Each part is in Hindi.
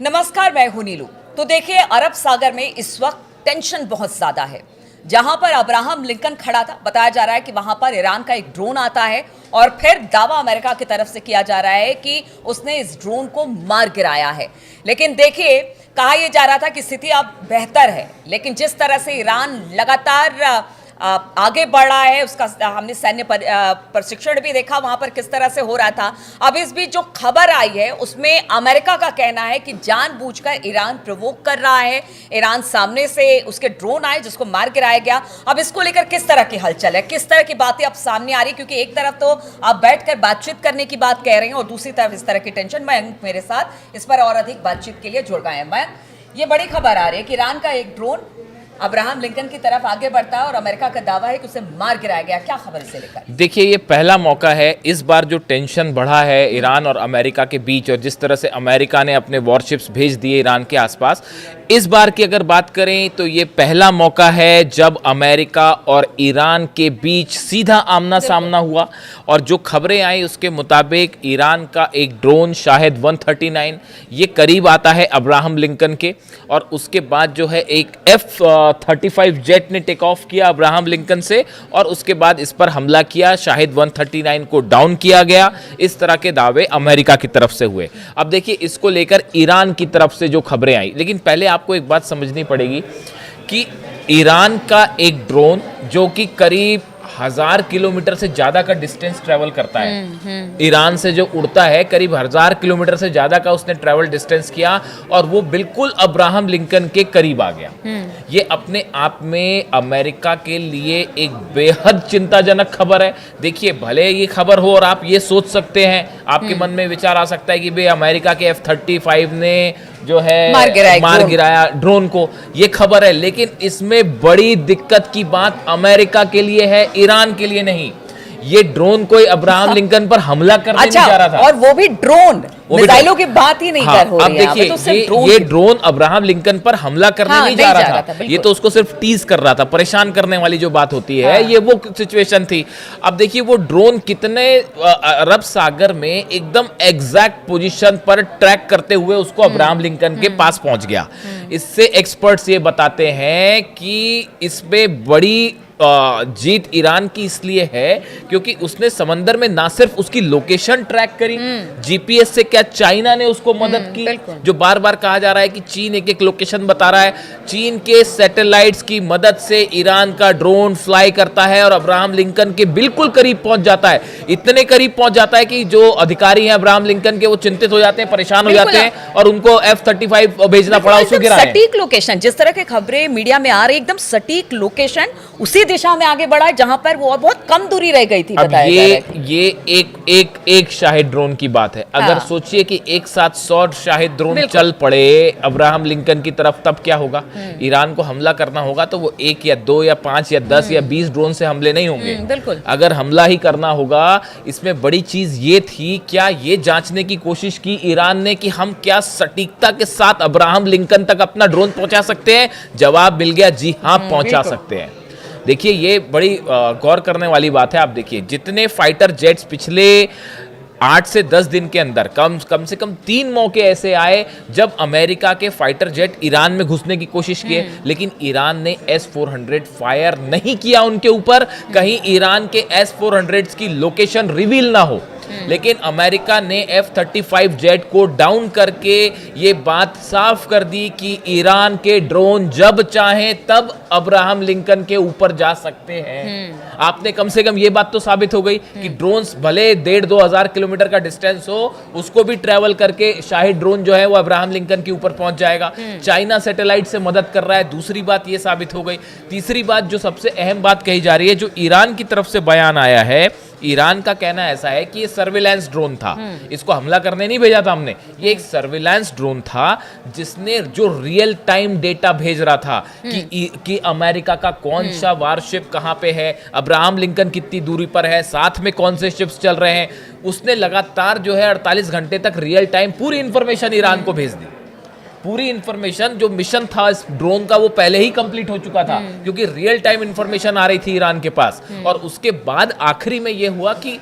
नमस्कार, मैं हूं नीलू। तो देखिए, अरब सागर में इस वक्त टेंशन बहुत ज्यादा है। जहां पर अब्राहम लिंकन खड़ा था, बताया जा रहा है कि वहां पर ईरान का एक ड्रोन आता है और फिर दावा अमेरिका की तरफ से किया जा रहा है कि उसने इस ड्रोन को मार गिराया है। लेकिन देखिए, कहा यह जा रहा था कि स्थिति अब बेहतर है, लेकिन जिस तरह से ईरान लगातार आगे बढ़ रहा है, उसका हमने सैन्य प्रशिक्षण भी देखा वहां पर किस तरह से हो रहा था। अब इस बीच जो खबर आई है उसमें अमेरिका का कहना है कि जानबूझकर ईरान प्रोवोक कर रहा है। ईरान सामने से उसके ड्रोन आए जिसको मार गिराया गया। अब इसको लेकर किस तरह की हलचल है, किस तरह की बातें अब सामने आ रही, क्योंकि एक तरफ तो आप बैठकर बातचीत करने की बात कह रहे हैं और दूसरी तरफ इस तरह की टेंशन। मयंक मेरे साथ इस पर और अधिक बातचीत के लिए जुड़ गए हैं। मयंक, ये बड़ी खबर आ रही है कि ईरान का एक ड्रोन अब्राहम लिंकन की तरफ आगे बढ़ता है और अमेरिका का दावा है कि उसे मार गिराया गया। क्या खबर इसे लेकर? देखिए, ये पहला मौका है। इस बार जो टेंशन बढ़ा है ईरान और अमेरिका के बीच, और जिस तरह से अमेरिका ने अपने वॉरशिप्स भेज दिए ईरान के आसपास, इस बार की अगर बात करें तो ये पहला मौका है जब अमेरिका और ईरान के बीच सीधा आमना सामना हुआ। और जो खबरें आई उसके मुताबिक ईरान का एक ड्रोन शाहिद 139 ये करीब आता है अब्राहम लिंकन के, और उसके बाद जो है एक F-35 जेट ने टेक ऑफ किया अब्राहम लिंकन से और उसके बाद इस पर हमला किया। शाहिद 139 को डाउन किया गया। इस तरह के दावे अमेरिका की तरफ से हुए। अब देखिए, इसको लेकर ईरान की तरफ से जो खबरें आई, लेकिन पहले आपको एक बात समझनी पड़ेगी कि ईरान का एक ड्रोन जो कि करीब 1000 किलोमीटर से ज्यादा का डिस्टेंस ट्रेवल करता है, ईरान से जो उड़ता है करीब 1000 किलोमीटर से ज्यादा का उसने ट्रेवल डिस्टेंस किया और वो बिल्कुल अब्राहम लिंकन के करीब आ गया। ये अपने आप में अमेरिका के लिए एक बेहद चिंताजनक खबर है। देखिए, भले ये खबर हो और आप ये सोच सकते हैं, आपके मन में विचार आ सकता है कि भाई अमेरिका के F-35 ने जो है मार गिराया ड्रोन को, ये खबर है। लेकिन इसमें बड़ी दिक्कत की बात अमेरिका के लिए है, ईरान के लिए नहीं। ये ड्रोन कोई अब्राहम लिंकन पर हमला करने नहीं जा रहा था, और वो भी ड्रोन, मिसाइलों की बात ही नहीं कर हो रही है। अब देखिए, ये ड्रोन अब्राहम लिंकन पर हमला करने नहीं जा रहा था। ये तो उसको सिर्फ टीज कर रहा था, परेशान करने वाली जो बात होती है, ये वो सिचुएशन थी। अब देखिए, वो ड्रोन कितने अरब सागर में एकदम एग्जैक्ट पोजीशन पर ट्रैक करते हुए उसको अब्राहम लिंकन के पास पहुंच गया। इससे एक्सपर्ट्स ये बताते हैं कि इसमें बड़ी जीत ईरान की इसलिए है क्योंकि उसने समंदर में ना सिर्फ उसकी लोकेशन ट्रैक करी, जीपीएस से क्या चाइना ने उसको मदद की। जो बार बार कहा जा रहा है कि चीन एक एक लोकेशन बता रहा है, चीन के सैटेलाइट्स की मदद से ईरान का ड्रोन फ्लाई करता है और अब्राहम लिंकन के बिल्कुल करीब पहुंच जाता है। इतने करीब पहुंच जाता है कि जो अधिकारी हैं अब्राहम लिंकन के, वो चिंतित हो जाते हैं, परेशान हो जाते हैं और उनको F-35 भेजना पड़ा उसको गिराने। सटीक लोकेशन, जिस तरह के खबरें मीडिया में आ रही, एकदम सटीक लोकेशन, उसी दिशा में आगे बढ़ा है जहां पर वो बहुत कम दूरी रह गई थी। अब ये एक शाहिद ड्रोन की बात है। अगर सोचिए कि एक साथ 100 शाहिद ड्रोन चल पड़े अब्राहम लिंकन की तरफ, तब क्या होगा? ईरान को हमला करना होगा तो वो 1 या 2 या 5 या 10 या 20 ड्रोन से हमले नहीं होंगे। बिल्कुल, अगर हमला ही करना होगा। इसमें बड़ी चीज ये थी, क्या ये जांचने की कोशिश की ईरान ने कि हम क्या सटीकता के साथ अब्राहम लिंकन तक अपना ड्रोन पहुंचा सकते हैं? जवाब मिल गया, जी हाँ, पहुंचा सकते हैं। देखिए, ये बड़ी गौर करने वाली बात है। आप देखिए, जितने फाइटर जेट्स पिछले 8 से 10 दिन के अंदर कम से कम 3 मौके ऐसे आए जब अमेरिका के फाइटर जेट ईरान में घुसने की कोशिश किए, लेकिन ईरान ने S-400 फायर नहीं किया उनके ऊपर, कहीं ईरान के S-400 की लोकेशन रिवील ना हो। लेकिन अमेरिका ने F-35 जेट को डाउन करके ये बात साफ कर दी कि ईरान के ड्रोन जब चाहें तब अब्राहम लिंकन के ऊपर जा सकते हैं। आपने कम से कम ये बात तो साबित हो गई कि ड्रोन्स भले 1,500-2 हजार किलोमीटर का डिस्टेंस हो, उसको भी ट्रेवल करके शाहिद ड्रोन जो है वो अब्राहम लिंकन के ऊपर पहुंच जाएगा। चाइना सैटेलाइट से मदद कर रहा है, दूसरी बात ये साबित हो गई। तीसरी बात, जो सबसे अहम बात कही जा रही है, जो ईरान की तरफ से बयान आया है, ईरान का कहना ऐसा है कि ये सर्विलांस ड्रोन था, इसको हमला करने नहीं भेजा था हमने। ये एक सर्विलांस ड्रोन था जिसने जो रियल टाइम डेटा भेज रहा था कि अमेरिका का कौन सा वारशिप कहां पे है, अब्राहम लिंकन कितनी दूरी पर है, साथ में कौन से शिप्स चल रहे हैं। उसने लगातार जो है 48 घंटे तक रियल टाइम पूरी इंफॉर्मेशन ईरान को भेज दी। पूरी इंफॉर्मेशन, जो मिशन था इस ड्रोन का, वो पहले ही कंप्लीट हो चुका था क्योंकि रियल टाइम इंफॉर्मेशन आ रही थी ईरान के पास। और उसके बाद आखिरी में ये हुआ कि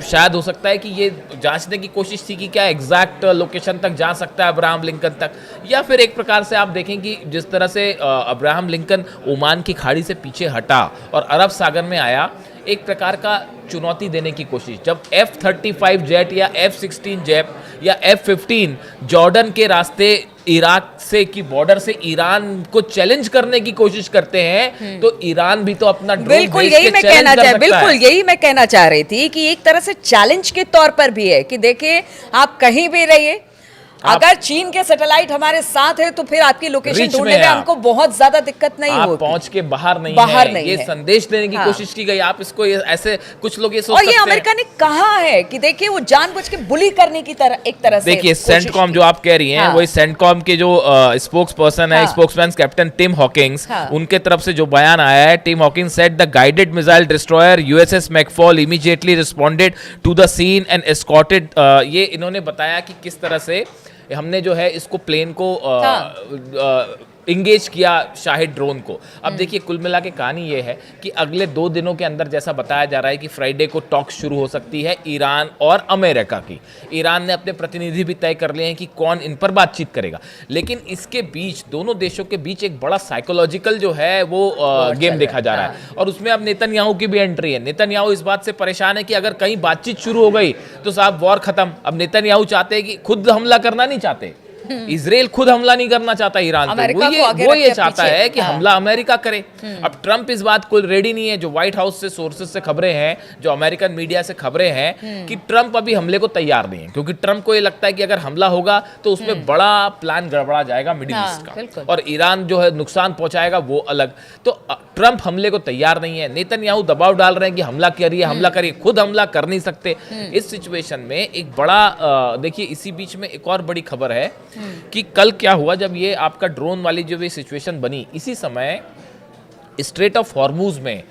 शायद हो सकता है कि ये जांचने की कोशिश थी कि क्या एग्जैक्ट लोकेशन तक जा सकता है अब्राहम लिंकन तक, या फिर एक प्रकार से आप देखें कि जिस तरह से अब्राहम लिंकन ओमान की खाड़ी से पीछे हटा और अरब सागर में आया, एक प्रकार का चुनौती देने की कोशिश। जब F-35 जेट या F-16 जेट या F-15 जॉर्डन के रास्ते इराक से की बॉर्डर से ईरान को चैलेंज करने की कोशिश करते हैं, तो ईरान भी तो अपना ड्रोन बिल्कुल यही मैं कहना चाह बिल्कुल यही मैं कहना चाह रही थी कि एक तरह से चैलेंज के तौर पर भी है कि देखिए आप कहीं भी रहिए, अगर चीन के सैटेलाइट हमारे साथ है तो फिर आपकी लोकेशन ढूंढने में हमको बहुत ज्यादा दिक्कत नहीं होगी। आप पहुंच के बाहर नहीं है, ये संदेश देने की कोशिश की गई। आप इसको ऐसे कुछ लोग ये सोच सकते हैं, और ये अमेरिका ने कहा है कि देखिए वो जानबूझ के बुली करने की तरह एक तरह से देखिए सेंटकॉम जो आप कह रही हैं, वही सेंटकॉम के जो स्पोक्स पर्सन है, स्पोक्समैन कैप्टन टिम हॉकिंस, उनके तरफ से जो बयान आया है, Tim Hawkins said the guided missile destroyer USS McFaul immediately responded to the scene and escorted. ये इन्होंने बताया कि किस तरह से हमने जो है इसको प्लेन को इंगेज किया शाहिद ड्रोन को। अब देखिए कुल मिला के कहानी ये है कि अगले 2 दिनों के अंदर जैसा बताया जा रहा है कि फ्राइडे को टॉक शुरू हो सकती है ईरान और अमेरिका की। ईरान ने अपने प्रतिनिधि भी तय कर लिए हैं कि कौन इन पर बातचीत करेगा, लेकिन इसके बीच दोनों देशों के बीच एक बड़ा साइकोलॉजिकल जो है वो गेम देखा जा रहा है, और उसमें अब नेतन्याहू की भी एंट्री है। नेतन्याहू इस बात से परेशान है कि अगर कहीं बातचीत शुरू हो गई तो साहब वॉर खत्म। अब नेतन्याहू चाहते हैं कि खुद हमला करना नहीं चाहते, इजराइल खुद हमला नहीं करना चाहता ईरान पे, वो ये चाहता है कि हमला अमेरिका करे। अब ट्रंप इस बात को रेडी नहीं है। जो व्हाइट हाउस से सोर्सेज से खबरें हैं, जो अमेरिकन मीडिया से खबरें हैं कि ट्रंप अभी हमले को तैयार नहीं है, क्योंकि ट्रंप को ये लगता है कि अगर हमला होगा तो उसमें बड़ा प्लान गड़बड़ा जाएगा मिडिल ईस्ट का, और ईरान जो है नुकसान पहुंचाएगा वो अलग। तो ट्रंप हमले को तैयार नहीं है। नेतन्याहू दबाव डाल रहे हैं कि हमला करिए, हमला करिए, खुद हमला कर नहीं सकते। इस सिचुएशन में एक बड़ा देखिए, इसी बीच में एक और बड़ी खबर है कि कल क्या हुआ जब ये आपका ड्रोन वाली जो भी सिचुएशन बनी, इसी समय स्ट्रेट ऑफ हॉर्मूज में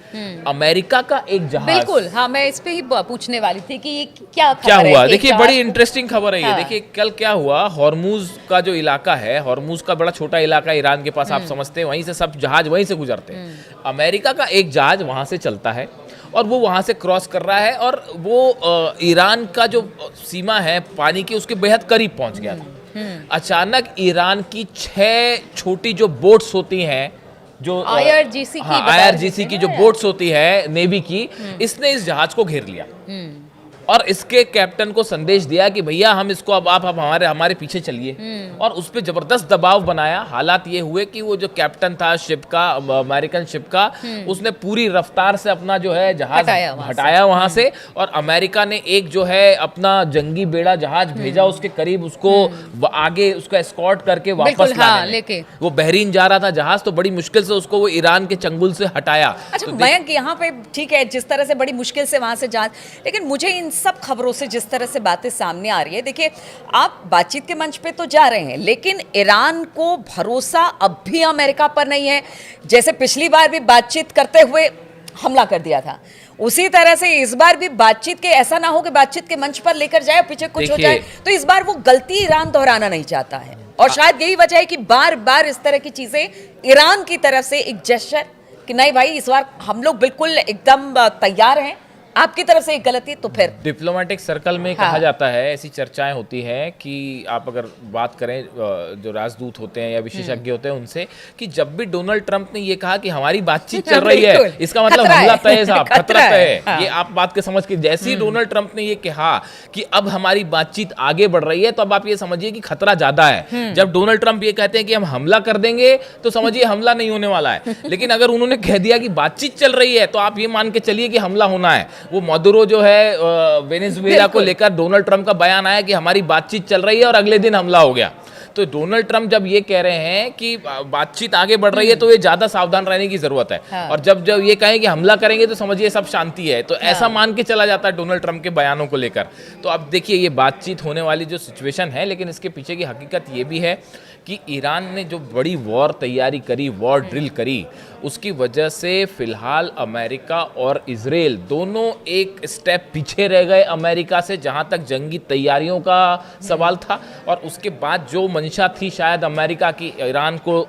अमेरिका का एक जहाज, बिल्कुल हाँ, मैं इस पे ही पूछने वाली थी कि ये क्या हुआ। देखिए बड़ी इंटरेस्टिंग खबर है ये। देखिए कल क्या हुआ, हॉर्मूज का जो इलाका है, हॉर्मूज का बड़ा छोटा इलाका ईरान के पास, आप समझते हैं, वहीं से सब जहाज वहीं से गुजरते हैं। अमेरिका का एक जहाज वहां से चलता है और वो वहां से क्रॉस कर रहा है, और वो ईरान का जो सीमा है पानी की उसके बेहद करीब पहुंच गया था। अचानक ईरान की 6 छोटी जो बोट्स होती हैं, जो IRGC की जो बोट्स होती है नेवी की, इसने इस जहाज को घेर लिया और इसके कैप्टन को संदेश दिया कि भैया हम इसको अब आप हमारे पीछे चलिए, और उस पर जबरदस्त दबाव बनाया। हालात ये हुए कि वो जो कैप्टन था शिप का, अमेरिकन शिप का, उसने पूरी रफ्तार से अपना जो है जहाज हटाया वहां से, और अमेरिका ने एक जो है अपना जंगी बेड़ा जहाज भेजा उसके करीब, उसको आगे उसको एस्कॉर्ट करके वापस लेके वो बहरीन जा रहा था जहाज, तो बड़ी मुश्किल से उसको वो ईरान के चंगुल से हटाया। अच्छा मयंक, यहाँ पे ठीक है जिस तरह से बड़ी मुश्किल से वहां से जहाज, लेकिन मुझे इन सब खबरों से जिस तरह से बातें सामने आ रही है, देखिए आप बातचीत के मंच पे तो जा रहे हैं, लेकिन ईरान को भरोसा अब भी अमेरिका पर नहीं है। जैसे पिछली बार भी बातचीत करते हुए हमला कर दिया था, उसी तरह से इस बार भी बातचीत के ऐसा ना हो कि बातचीत के मंच पर लेकर जाए, पीछे कुछ हो जाए। तो इस बार वो गलती ईरान दोहराना नहीं चाहता है, और शायद यही वजह है कि बार बार इस तरह की चीजें ईरान की तरफ से एक जेस्चर कि नहीं भाई इस बार हम लोग बिल्कुल एकदम तैयार हैं, आपकी तरफ से एक गलती तो फिर डिप्लोमेटिक सर्कल में कहा जाता है, ऐसी चर्चाएं होती हैं कि आप अगर बात करें जो राजदूत होते हैं या विशेषज्ञ होते हैं उनसे, कि जब भी डोनाल्ड ट्रंप ने ये कहा कि हमारी बातचीत चल रही है, इसका मतलब हमला तय है साहब, खतरा तय है। ये आप बात के समझ के, जैसे ही डोनाल्ड ट्रंप ने ये कहा कि अब हमारी बातचीत आगे बढ़ रही है, तो अब आप ये समझिए कि खतरा ज्यादा है। जब डोनाल्ड ट्रंप ये कहते हैं कि हम हमला कर देंगे, तो समझिए हमला नहीं होने वाला है। लेकिन अगर उन्होंने कह दिया कि बातचीत चल रही है, तो आप ये मान के चलिए कि हमला होना है। वो मदुरो जो है वेनेजुएला को लेकर डोनाल्ड ट्रंप का बयान आया कि हमारी बातचीत चल रही है, और अगले दिन हमला हो गया। तो डोनाल्ड ट्रंप जब ये कह रहे हैं कि बातचीत आगे बढ़ रही है, तो ये ज्यादा सावधान रहने की जरूरत है। और जब जब ये कहें कि हमला करेंगे, तो समझिए सब शांति है। तो ऐसा मान के चला जाता है डोनाल्ड ट्रंप के बयानों को लेकर। तो अब देखिए ये बातचीत होने वाली जो सिचुएशन है, लेकिन इसके पीछे की हकीकत ये भी है कि ईरान ने जो बड़ी वॉर तैयारी करी, वॉर ड्रिल करी, उसकी वजह से फिलहाल अमेरिका और इजराइल दोनों एक स्टेप पीछे रह गए अमेरिका से, जहां तक जंगी तैयारियों का सवाल था। और उसके बाद जो मंशा थी शायद अमेरिका की ईरान को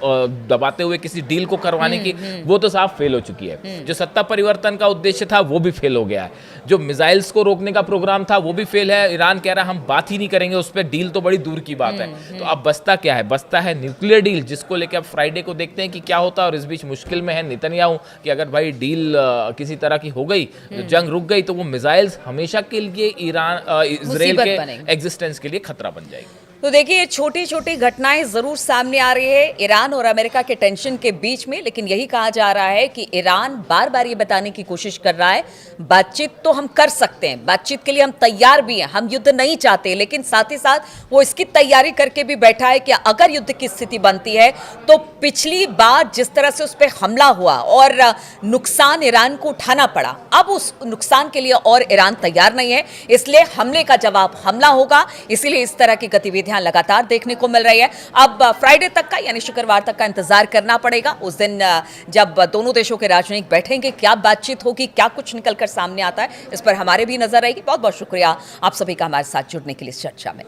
दबाते हुए किसी डील को करवाने की, वो तो साफ फेल हो चुकी है। जो सत्ता परिवर्तन का उद्देश्य था वो भी फेल हो गया है। जो मिसाइल्स को रोकने का प्रोग्राम था वो भी फेल है। ईरान कह रहा है हम बात ही नहीं करेंगे उस पर, डील तो बड़ी दूर की बात है। तो अब बचता क्या है? बचता है न्यूक्लियर डील, जिसको लेकर अब फ्राइडे को देखते हैं कि क्या होता है। और इस बीच मुश्किल में है नेतन्याहू कि अगर भाई डील किसी तरह की हो गई, जो जंग रुक गई, तो वो मिसाइल्स हमेशा के लिए ईरान इजराइल के एग्जिस्टेंस के लिए खतरा बन जाएगी। तो देखिए, ये छोटी छोटी घटनाएं जरूर सामने आ रही है ईरान और अमेरिका के टेंशन के बीच में, लेकिन यही कहा जा रहा है कि ईरान बार बार ये बताने की कोशिश कर रहा है बातचीत तो हम कर सकते हैं, बातचीत के लिए हम तैयार भी हैं, हम युद्ध नहीं चाहते, लेकिन साथ ही साथ वो इसकी तैयारी करके भी बैठा है कि अगर युद्ध की स्थिति बनती है तो पिछली बार जिस तरह से उस पर हमला हुआ और नुकसान ईरान को उठाना पड़ा, अब उस नुकसान के लिए और ईरान तैयार नहीं है, इसलिए हमले का जवाब हमला होगा। इसीलिए इस तरह की गतिविधियां लगातार देखने को मिल रही है। अब फ्राइडे तक का यानी शुक्रवार तक का इंतजार करना पड़ेगा। उस दिन जब दोनों देशों के राजनयिक बैठेंगे, क्या बातचीत होगी, क्या कुछ निकलकर सामने आता है, इस पर हमारे भी नजर रहेगी। बहुत बहुत शुक्रिया आप सभी का हमारे साथ जुड़ने के लिए इस चर्चा में।